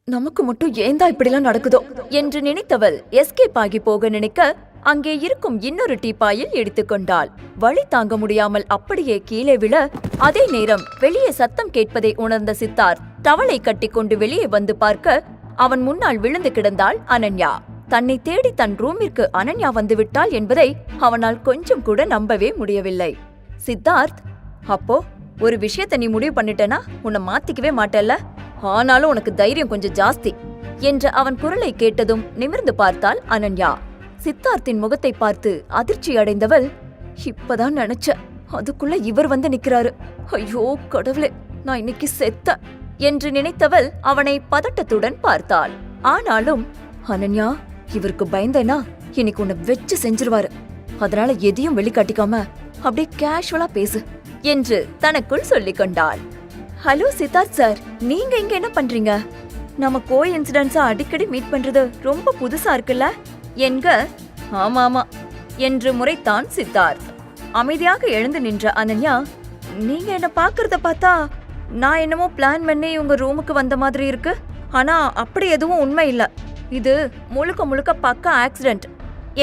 நமக்கு மட்டும் ஏந்தா இப்படிலாம் நடக்குதோ என்று நினைத்தவள் எஸ்கேப் ஆகி போக நினைக்க அங்கே இருக்கும் இன்னொரு டீப்பாயில் இடித்துக்கொண்டாள். வழி தாங்க முடியாமல் அப்படியே கீழே விழ, அதே நேரம் வெளியே சத்தம் கேட்பதை உணர்ந்த சித்தார்த் டவலை கட்டிக்கொண்டு வெளியே வந்து பார்க்க அவன் முன்னால் விழுந்து கிடந்தாள் அனன்யா. தன்னை தேடி தன் ரூமிற்கு அனன்யா வந்து விட்டாள் என்பதை அவனால் கொஞ்சம் கூட நம்பவே முடியவில்லை. சித்தார்த், அப்போ ஒரு விஷயத்தை நீ முடிவு பண்ணிட்டனா உன்னை மாத்திக்கவே மாட்டல்ல, ஆனாலும் உனக்கு தைரியம் கொஞ்சம் ஜாஸ்தி என்ற அவன் குரலை கேட்டதும் நிமிர்ந்து பார்த்தாள் அனன்யா. சித்தார்த்தின் முகத்தை பார்த்து அதிர்ச்சி அடைந்தவள், இப்பதான் நினைச்ச, அதுக்குள்ள இவர் வந்து நிக்கிறாரு, ஐயோ கடவுளே, நான் இன்னைக்கு செத்த என்று நினைத்தவள் அவனை பதட்டத்துடன் பார்த்தாள். ஆனாலும், அனன்யா, இவருக்கு பயந்தேனா இன்னைக்கு உன்னை வெச்சு செஞ்சிருவாரு, அதனால எதையும் வெளிக்காட்டிக்காம அப்படியே கேஷுவலா பேசு என்று தனக்குள் சொல்லிக் கொண்டாள். ஹலோ சித்தார்த் சார், நீங்க இங்க என்ன பண்றீங்க? நம்ம கோஇன்சிடென்ட்ஸா அடிக்கடி மீட் பண்றது ரொம்ப புதுசா இருக்குல்ல என்க. ஆமாமா என்று முறைத்தான் சித்தார்த். அமைதியாக எழுந்து நின்ற அனன்யா, நீங்க என்ன பாக்குறத பார்த்தா நான் என்னமோ பிளான் பண்ணி உங்க ரூமுக்கு வந்த மாதிரி இருக்கு, ஆனா அப்படி எதுவும் உண்மை இல்ல, இது முழுக்க முழுக்க பக்கா ஆக்சிடென்ட்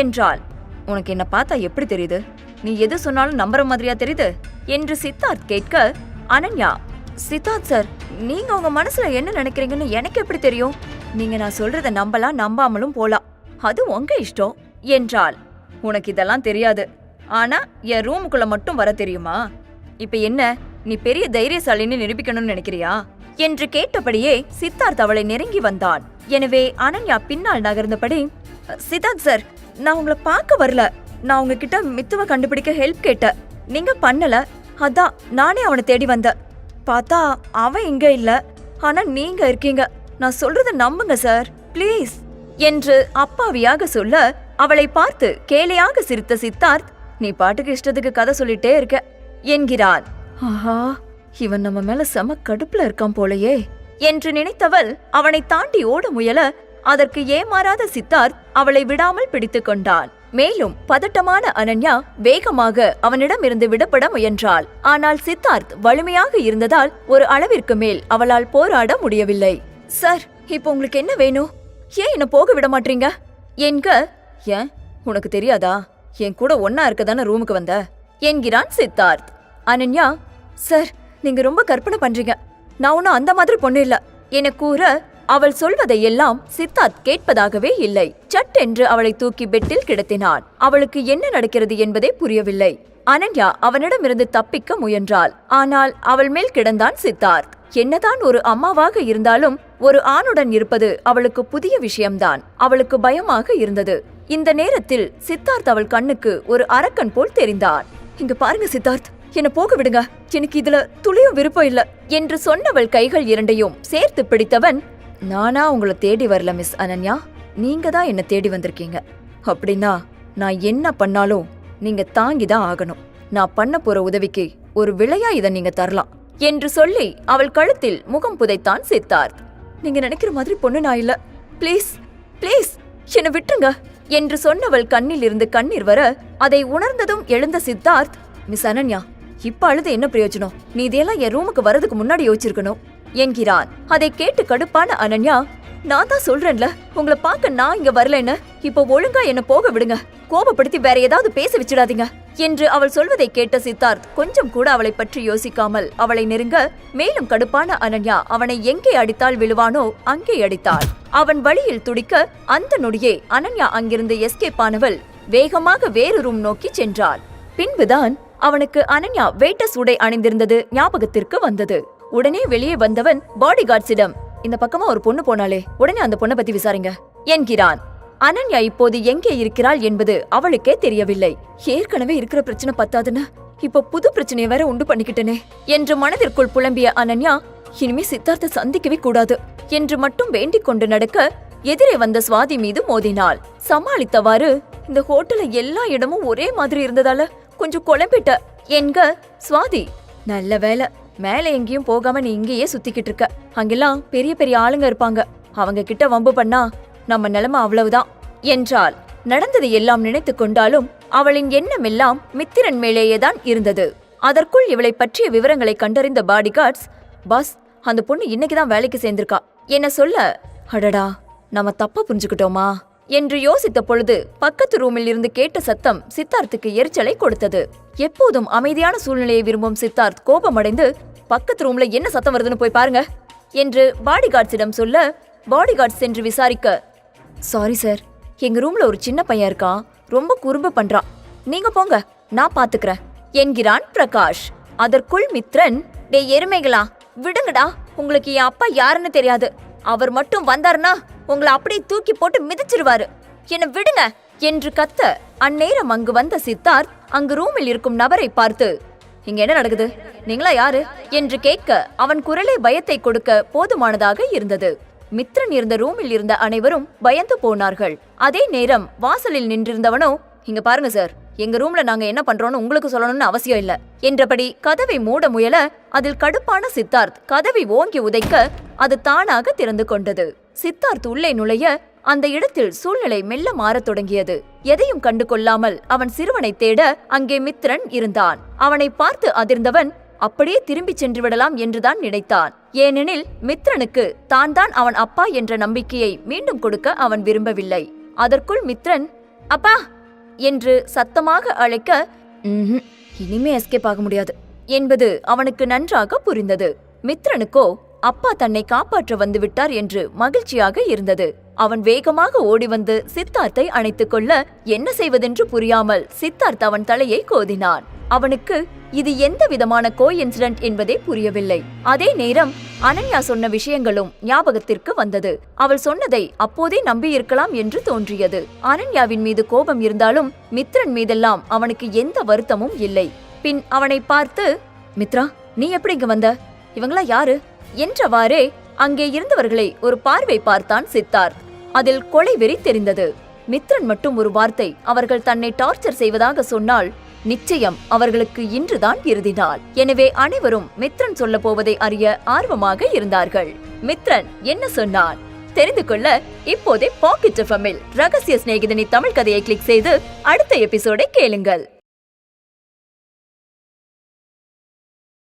என்றாள். உனக்கு என்ன பார்த்தா எப்படி தெரியுது? நீ எது சொன்னாலும் நம்புற மாதிரியா தெரியுது என்று சித்தார்த் கேட்க, அனன்யா, சித்தார்த் சார், நீங்க உங்க மனசுல என்ன நினைக்கிறீங்கன்னு எனக்கு எப்படி தெரியும்? நீங்க நான் சொல்றத நம்பலாம், நம்பாமலும் போலாம், அது உங்க இஷ்டம் என்றாள். உனக்கு இதெல்லாம் தெரியாது, ஆனா என் ரூமுக்குள்ள மட்டும் வர தெரியுமா? இப்ப என்ன, நீ பெரிய தைரியசாலின்னு நிரூபிக்கணும்னு நினைக்கிறியா என்று கேட்டபடியே சித்தார்த் அவளை நெருங்கி வந்தான். எனவே அனன்யா பின்னால் நகர்ந்தபடி, சித்தார்த் சார், நான் உங்களை பார்க்க வரல, நான் உங்ககிட்ட மித்துவ கண்டுபிடிக்க ஹெல்ப் கேட்டேன், நீங்க பண்ணல, அதான் நானே அவனை தேடி வந்தேன், பார்த்தா அவன் இங்க இல்ல, ஆனா நீங்க இருக்கீங்க, நான் சொல்றத நம்புங்க சார் ப்ளீஸ் என்று அப்பாவியாக சொல்ல, அவளை பார்த்து கேலியாக சிரித்த சித்தார்த், நீ பாட்டுக்கு இஷ்டத்துக்கு கதை சொல்லிட்டே இருக்க என்கிறான். ஆஹா, இவன் நம்ம மேல செம கடுப்புல இருக்கான் போலையே என்று நினைத்தவள் அவனை தாண்டி ஓட முயல, அதற்கு ஏமாறாத சித்தார்த் அவளை விடாமல் பிடித்துக் கொண்டான். மேலும் பதட்டமான அனன்யா வேகமாக அவனிடமிருந்து விடப்பட முயன்றாள். ஆனால் சித்தார்த் வலிமையாக இருந்ததால் ஒரு அளவிற்கு மேல் அவளால் போராட முடியவில்லை. சார், இப்போ உங்களுக்கு என்ன வேணும்? ஏன் என்ன போக விட மாட்டீங்க என்க. ஏன் உனக்கு தெரியாதா, என் கூட ஒன்னா இருக்கதான ரூமுக்கு வந்த என்கிறான் சித்தார்த். அனன்யா, சார், நீங்க ரொம்ப கற்பனை பண்றீங்க, நான் ஒன்னும் அந்த மாதிரி பொண்ணு இல்ல என கூற, அவள் சொல்வதை எல்லாம் சித்தார்த் கேட்பதாகவே இல்லை. சட்டென்று அவளை தூக்கி பெட்டில் கிடத்தினான். அவளுக்கு என்ன நடக்கிறது என்பதே புரியவில்லை. அனன்யா அவனிடமிருந்து தப்பிக்க முயன்றாள். ஆனால் அவள் மேல் கிடந்தான் சித்தார்த். என்னதான் ஒரு அம்மாவாக இருந்தாலும் ஒரு ஆணுடன் இருப்பது அவளுக்கு புதிய விஷயம்தான். அவளுக்கு பயமாக இருந்தது. இந்த நேரத்தில் சித்தார்த் அவள் கண்ணுக்கு ஒரு அரக்கன் போல் தெரிந்தான். இங்க பாருங்க சித்தார்த், என்ன போக விடுங்க, எனக்கு இதுல துளியும் விருப்பம் இல்ல என்று சொன்னவள் கைகள் இரண்டையும் சேர்த்து பிடித்தவன், நானா உங்களை தேடி வரல மிஸ் அனன்யா, நீங்க தான் என்ன தேடி வந்திருக்கீங்க. அப்படின்னா நான் என்ன பண்ணாலும் நீங்க தாங்கிதான் ஆகணும். நான் பண்ண போற உதவிக்கு ஒரு விலையா இதை நீங்க தரலாம் என்று சொல்லி அவள் கழுத்தில் முகம் புதைத்தான் சித்தார்த். நீங்க நினைக்கிற மாதிரி பொண்ணு நான் இல்ல, ப்ளீஸ் ப்ளீஸ் என்னை விட்டுருங்க என்று சொன்னவள் கண்ணில் இருந்து கண்ணீர் வர, அதை உணர்ந்ததும் எழுந்த சித்தார்த், மிஸ் அனன்யா, இப்ப அழுது என்ன பிரயோஜனம், நீ இதெல்லாம் என் ரூமுக்கு வரதுக்கு முன்னாடி யோசிச்சிருக்கணும் என்கிறான். அதை கேட்டு கடுப்பான அனன்யா, நான் தான் சொல்றேன்ல, உங்களை பார்க்க நான் இங்க வரலன்னு, இப்போ ஒழுங்கா என்ன போக விடுங்க, கோபப்படுத்தி வேற ஏதாவது பேச வச்சிடாதீங்க என்று அவள் சொல்வதை கேட்ட சித்தார்த் கொஞ்சம் கூட அவளை பற்றி யோசிக்காமல் அவளை நெருங்க, மேலும் கடுப்பான அனன்யா அவனை எங்கே அடித்தால் விழுவானோ அங்கே அடித்தாள். அவன் வழியில் துடிக்க, அந்த நொடியே அனன்யா அங்கிருந்து எஸ்கேப் ஆனவள் வேகமாக வேறு ரூம் நோக்கி சென்றாள். பின்புதான் அவனுக்கு அனன்யா வெயிட்டர்ஸ் உடை அணிந்திருந்தது ஞாபகத்திற்கு வந்தது. உடனே வெளியே வந்தவன் பாடி கார்ட்ஸிடம், இந்த பக்கமா ஒரு பொண்ணு போனாலே, உடனே அந்த பொண்ணை பத்தி விசாரிங்க என்கிறான். அனன்யா இப்போது எங்கே இருக்கிறாள் என்பது அவளுக்கே தெரியவில்லை. ஏற்கனவே இருக்கிற பிரச்சனை பத்தாதுன்னு இப்ப புது பிரச்சனையை வேற உண்டு பண்ணிக்கிட்டனே என்று மனதிற்குள் புலம்பிய அனன்யா, இனிமே சித்தார்த்த சந்திக்கவே கூடாது என்று மட்டும் வேண்டிக் கொண்டு நடக்க, எதிரே வந்த சுவாதி மீது மோதினாள். சமாளித்தவாறு, இந்த ஹோட்டல்ல எல்லா இடமும் ஒரே மாதிரி இருந்ததால கொஞ்சம் குழம்பிட்ட என்க. சுவாதி, நல்ல வேலை, மேல எங்கேயும் போகாம நீ இங்கேயே சுத்திக்கிட்டு இருக்க, அங்கெல்லாம் பெரிய பெரிய ஆளுங்க இருப்பாங்க, அவங்க கிட்ட வம்பு பண்ணா நம்ம நிலைமை அவ்வளவுதான் என்றாள். நடந்தது எல்லாம் நினைத்து கொண்டாலும் அவளின் எண்ணம் எல்லாம் மித்திரன் மேலேயேதான் இருந்தது. அதற்குள் இவளை பற்றிய விவரங்களை கண்டறிந்த பாடி கார்ட்ஸ், பாஸ், அந்த பொண்ணு இன்னைக்குதான் வேலைக்கு சேர்ந்திருக்கா என சொல்ல, அடடா, நாம தப்பா புரிஞ்சுக்கிட்டோமா என்று யோசித்த பொழுது பக்கத்து ரூமில் இருந்து கேட்ட சத்தம் சித்தார்த்துக்கு எரிச்சலை கொடுத்தது. எப்போதும் அமைதியான சூழ்நிலையை விரும்பும் சித்தார்த் கோபமடைந்து, பக்கத்து ரூம்ல என்ன சத்தம் வருதுன்னு போய் பாருங்க என்று பாடிகார்ட்ஸிடம் சொல்ல, பாடிகார்ட்ஸ் சென்று விசாரிக்க, சாரி சார், எங்க ரூம்ல ஒரு சின்ன பையன் இருக்கான், ரொம்ப குறும்பு பண்றான், நீங்க போங்க, நான் பாத்துக்கிறேன் என்கிறான் பிரகாஷ். அதற்குள் மித்ரன், டே எருமைகளா, விடுங்கடா, உங்களுக்கு என் அப்பா யாருன்னு தெரியாது, அவர் மட்டும் வந்தாருன்னா உங்களை அப்படியே தூக்கி போட்டு மிதிச்சிருவாரு, என்ன விடுங்க என்று கத்த, அந்நேரம் அங்கு வந்த சித்தார்த் அங்கு ரூமில் இருக்கும் நபரை பார்த்து, இங்க என்ன நடக்குது, நீங்களா யாரு என்று கேட்க, அவன் குரலே பயத்தை கொடுக்க போதுமானதாக இருந்தது. மித்ரன் இருந்த ரூமில் இருந்த அனைவரும் பயந்து போனார்கள். அதே நேரம் வாசலில் நின்றிருந்தவனோ, இங்க பாருங்க சார், எங்க ரூம்ல நாங்க என்ன பண்றோம்னு உங்களுக்கு சொல்லணும்னு அவசியம் இல்ல என்றபடி கதவை மூட முயல, அதில் கடுப்பான சித்தார்த் கதவை ஓங்கி உதைக்க அது தானாக திறந்து கொண்டது. சித்தார்த் உள்ளே நுழைய அந்த இடத்தில் சூழ்நிலை மெல்ல மாறத் தொடங்கியது. எதையும் கண்டு கொள்ளாமல் அவன் சிறுவனை தேட அங்கே மித்ரன் இருந்தான். அவனை பார்த்து அதிர்ந்தவன் அப்படியே திரும்பி சென்று விடலாம் என்றுதான் நினைத்தான். ஏனெனில் மித்ரனுக்கு தான் தான் அவன் அப்பா என்ற நம்பிக்கையை மீண்டும் கொடுக்க அவன் விரும்பவில்லை. அதற்குள் மித்ரன், அப்பா என்று சத்தமாக அழைக்க, இனிமே எஸ்கேப் ஆக முடியாது என்பது அவனுக்கு நன்றாக புரிந்தது. மித்ரனுக்கோ அப்பா தன்னை காப்பாற்ற வந்து விட்டார் என்று மகிழ்ச்சியாக இருந்தது. அவன் வேகமாக ஓடி வந்து சித்தார்த்தை அணைத்துக் கொள்ள, என்ன செய்வதென்று புரியாமல் சித்தார்த் அவன் தலையை கோதினான். அவனுக்கு இது எந்த விதமான கோஇன்சிடென்ட் என்பதே புரியவில்லை. அதே நேரம் அனன்யா சொன்ன விஷயங்களும் ஞாபகத்திற்கு வந்தது. அவள் சொன்னதை அப்போதே நம்பியிருக்கலாம் என்று தோன்றியது. அனன்யாவின் மீது கோபம் இருந்தாலும் மித்ரன் மீதெல்லாம் அவனுக்கு எந்த வருத்தமும் இல்லை. பின் அவனை பார்த்து, மித்ரா, நீ எப்படி இங்க வந்த, இவங்களா யாரு என்றவாறே அங்கே இருந்தவர்களை ஒரு பார்வை பார்த்தான் சித்தார்த். அதில் கொலை வெறி தெரிந்தது. மித்ரன் மட்டும் ஒரு வார்த்தை அவர்கள் தன்னை டார்ச்சர் செய்வதாக சொன்னால் நிச்சயம் அவர்களுக்கு இன்றுதான் இறுதி நாள். எனவே அனைவரும் மித்ரன் சொல்ல போவதை அறிய ஆர்வமாக இருந்தார்கள். மித்ரன் என்ன சொன்னான் தெரிந்து கொள்ள இப்போதே பாக்கெட் எஃப்எம்மில் ரகசிய சிநேகிதனி தமிழ் கதையை கிளிக் செய்து அடுத்த எபிசோடை கேளுங்கள்.